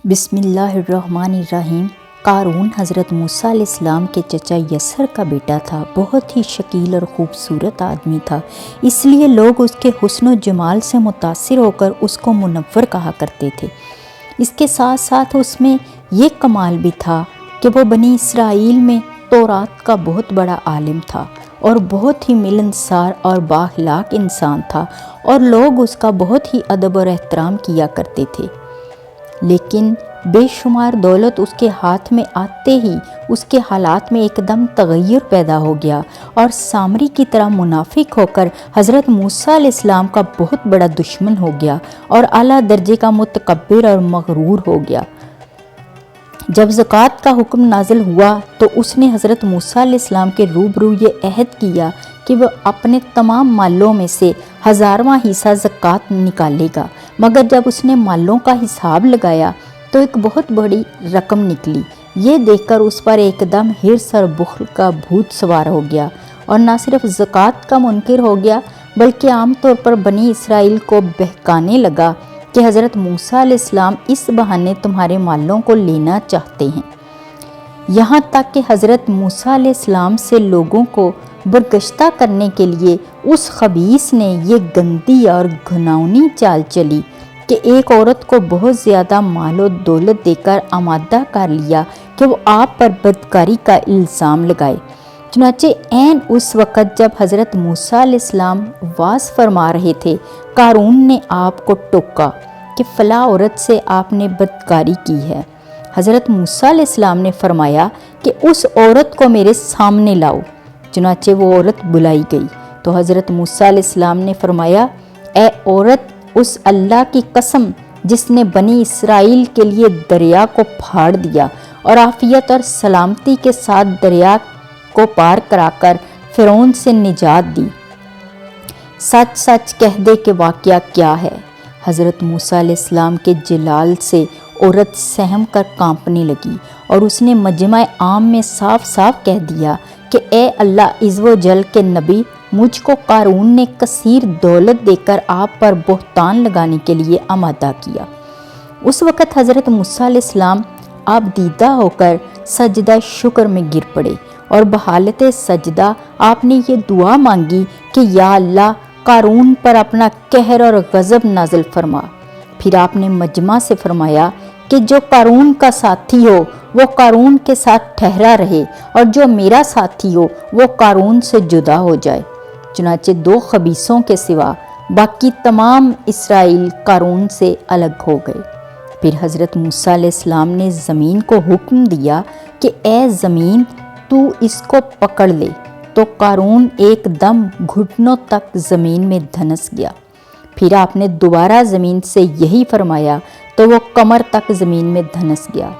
بسم اللہ الرحمن الرحیم۔ قارون حضرت موسیٰ علیہ السلام کے چچا یسر کا بیٹا تھا۔ بہت ہی شکیل اور خوبصورت آدمی تھا، اس لیے لوگ اس کے حسن و جمال سے متاثر ہو کر اس کو منور کہا کرتے تھے۔ اس کے ساتھ ساتھ اس میں یہ کمال بھی تھا کہ وہ بنی اسرائیل میں تورات کا بہت بڑا عالم تھا اور بہت ہی ملنسار اور بااخلاق انسان تھا، اور لوگ اس کا بہت ہی ادب اور احترام کیا کرتے تھے۔ لیکن بے شمار دولت اس کے ہاتھ میں آتے ہی اس کے حالات میں ایک دم تغیر پیدا ہو گیا، اور سامری کی طرح منافق ہو کر حضرت موسیٰ علیہ السلام کا بہت بڑا دشمن ہو گیا اور اعلیٰ درجے کا متکبر اور مغرور ہو گیا۔ جب زکوٰۃ کا حکم نازل ہوا تو اس نے حضرت موسیٰ علیہ السلام کے روبرو یہ عہد کیا کہ وہ اپنے تمام مالوں میں سے 1000واں حصہ زکوٰۃ نکالے گا، مگر جب اس نے مالوں کا حساب لگایا تو ایک بہت بڑی رقم نکلی۔ یہ دیکھ کر اس پر ایک دم حرص اور بخل کا بھوت سوار ہو گیا، اور نہ صرف زکوٰۃ کا منکر ہو گیا بلکہ عام طور پر بنی اسرائیل کو بہکانے لگا کہ حضرت موسیٰ علیہ السلام اس بہانے تمہارے مالوں کو لینا چاہتے ہیں۔ یہاں تک کہ حضرت موسیٰ علیہ السلام سے لوگوں کو برگشتہ کرنے کے لیے اس خبیث نے یہ گندی اور گھناؤنی چال چلی کہ ایک عورت کو بہت زیادہ مال و دولت دے کر آمادہ کر لیا کہ وہ آپ پر بدکاری کا الزام لگائے۔ چنانچہ عین اس وقت جب حضرت موسیٰ علیہ السلام وعظ فرما رہے تھے، قارون نے آپ کو ٹوکا کہ فلاں عورت سے آپ نے بدکاری کی ہے۔ حضرت موسیٰ علیہ السلام نے فرمایا کہ اس عورت کو میرے سامنے لاؤ۔ چنانچہ وہ عورت بلائی گئی تو حضرت موسیٰ علیہ السلام نے فرمایا، اے عورت، اس اللہ کی قسم جس نے بنی اسرائیل کے لیے دریا کو پھاڑ دیا اور عافیت اور سلامتی کے ساتھ دریا کو پار کرا کر فرعون سے نجات دی، سچ سچ کہہ دے کہ واقعہ کیا ہے۔ حضرت موسیٰ علیہ السلام کے جلال سے عورت سہم کر کانپنے لگی، اور اس نے مجمع عام میں صاف صاف کہہ دیا کہ اے اللہ عز و جل کے نبی، مجھ کو قارون نے کثیر دولت دے کر آپ پر بہتان لگانے کے لیے آمادہ کیا۔ اس وقت حضرت موسیٰ علیہ السلام آپ دیدہ ہو کر سجدہ شکر میں گر پڑے، اور بحالت سجدہ آپ نے یہ دعا مانگی کہ یا اللہ، قارون پر اپنا قہر اور غضب نازل فرما۔ پھر آپ نے مجمع سے فرمایا کہ جو قارون کا ساتھی ہو وہ قارون کے ساتھ ٹھہرا رہے، اور جو میرا ساتھی ہو وہ قارون سے جدا ہو جائے۔ چنانچہ 2 خبیثوں کے سوا باقی تمام اسرائیل قارون سے الگ ہو گئے۔ پھر حضرت موسیٰ علیہ السلام نے زمین کو حکم دیا کہ اے زمین، تو اس کو پکڑ لے، تو قارون ایک دم گھٹنوں تک زمین میں دھنس گیا۔ پھر آپ نے دوبارہ زمین سے یہی فرمایا تو وہ کمر تک زمین میں دھنس گیا۔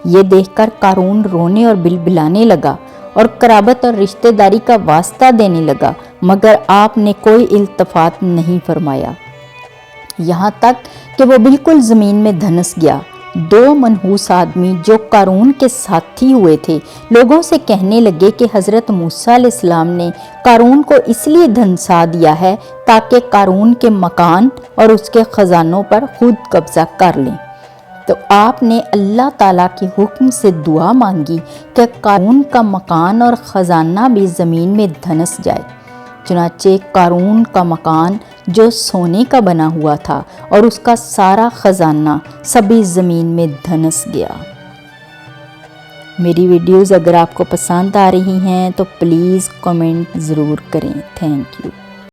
یہ دیکھ کر قارون رونے اور بلبلانے لگا اور قرابت اور رشتہ داری کا واسطہ دینے لگا، مگر آپ نے کوئی التفات نہیں فرمایا، یہاں تک کہ وہ بالکل زمین میں دھنس گیا۔ 2 منحوس آدمی جو قارون کے ساتھی ہوئے تھے لوگوں سے کہنے لگے کہ حضرت موسیٰ علیہ السلام نے قارون کو اس لیے دھنسا دیا ہے تاکہ قارون کے مکان اور اس کے خزانوں پر خود قبضہ کر لیں۔ تو آپ نے اللہ تعالیٰ کے حکم سے دعا مانگی کہ قارون کا مکان اور خزانہ بھی زمین میں دھنس جائے۔ چنانچہ قارون کا مکان جو سونے کا بنا ہوا تھا اور اس کا سارا خزانہ سبھی زمین میں دھنس گیا۔ میری ویڈیوز اگر آپ کو پسند آ رہی ہیں تو پلیز کمنٹ ضرور کریں۔ Thank you.